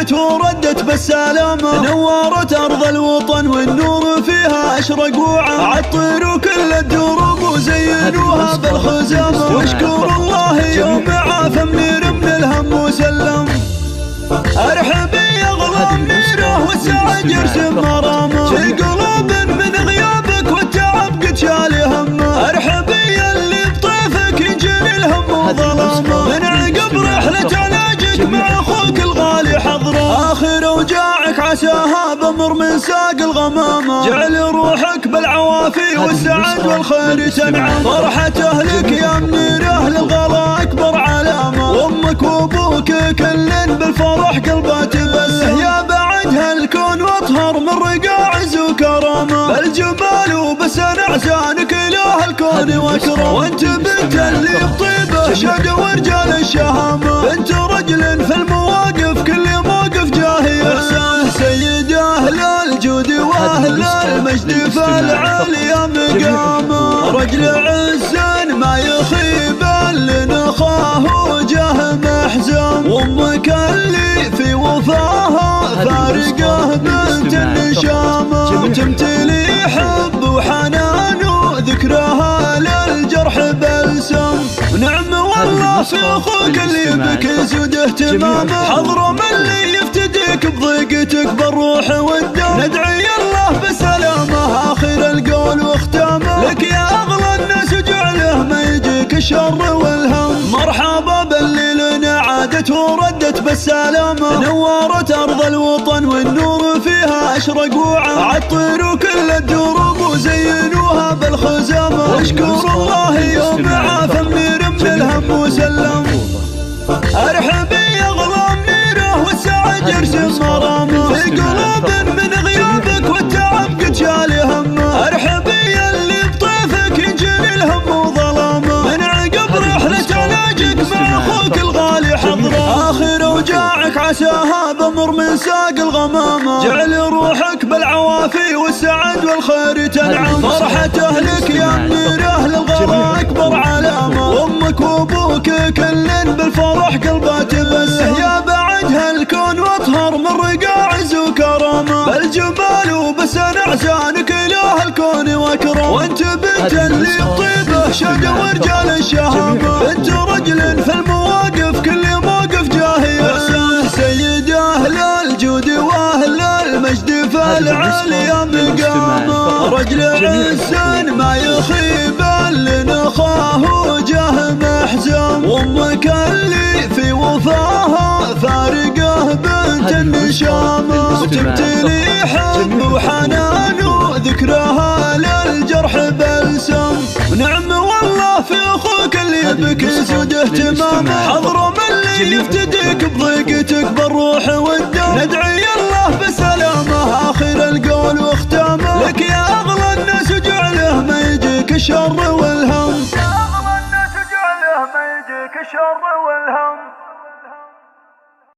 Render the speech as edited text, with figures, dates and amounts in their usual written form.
عادت وردت بالسلامة، نورت أرض الوطن والنور فيها أشرق وعام، عطروا كل الدروب وزينوها بالخزامة، واشكر الله يوم عافى منير من الهم وسلم. ارحبي يا غلام نيره والسعد يرسم مرامه، في قلوب من غيابك والتعب قد شال همه، ارحبي اللي بطيفك ينجلي الهم وظلامه، من عقب رحلة علاجك مع اخوك الغالي حضره، اخر اوجاعك عساها بمر من ساق الغمامه، جعل روحك بالعوافي والسعد والخير تنعم، فرحة اهلك يا منيره للغلا اكبر علامه، وامك وابوك كل بالفرح قلبه تبسم، يا بعد هالكون واطهر من رقاع عز وكرامه، بالجمال وبسن احسانك اله الكون واكرم، وانت بنت اللي بطيبه شقا ورجال الشهامه، بنت رجل في المواقف كل موقف جاهي احسان، سيد اهل الجود واهل المجد فالعالي مقامه، رجل عز ما يخيب لنخاه وجه محزم، وامك اللي في وفاها فارقه بنت النشامه، تمتلي حب وحنان وذكرها للجرح بلسم، ونعم والله في اخوك اللي بك يزود اهتمامه، حضره من اللي يفتديك بضيقتك بالروح والدم، ندعي الله بسلامه اخر القول واختامه، لك يا اغلى الناس وجعله ما يجيك الشر والهم، مرحبا باللي لنا عادت وردت بالسلامة، نورت أرض الوطن والنور فيها أشرق وعام، عطروا كل الدروب وزينوها بالخزامة، واشكر الله يوم عافى منير من الهم وسلم. ارحبي يا غلام نيره والسعد يرسم مرامه، في قلوب من غيابك والتعب قد شال همه، ارحبي اللي بطيفك ينجلي الهم وظلامه، من عقب رحلة علاجك مع اخوك الغالي حضره، اخر اوجاعك عساها بمر من ساق الغمامه، جعل روحك بالعوافي والسعد والخير تنعم، فرحة اهلك يا منيره للغلا اكبر علامه، وامك وابوك كل بالفرح قلبه تبسم، يا بعد هالكون واطهر من رقاع عز وكرامه، بالجمال وبسن احسانك اله الكون واكرم، وانت بنت اللي بطيبه شقا ورجال الشهامه، بنت رجل في المواقف كل موقف جاهي احسان، سيد اهل الجود واهل المجد فالعالي مقامه، رجل عز ما يخيب لنخاه وجه محزم، وامك اللي في وفاها فارقه بنت النشامه، وتمتلي حب وحنان وذكرها للجرح بلسم، ونعم والله في اخوك اللي بك يسود اهتمامه، حضره من اللي يفتديك بضيقتك بالروح والدم، ندعي الله بسلامه اخر القول واختامه، لك يا اغلى الناس وجعله ما يجيك الشر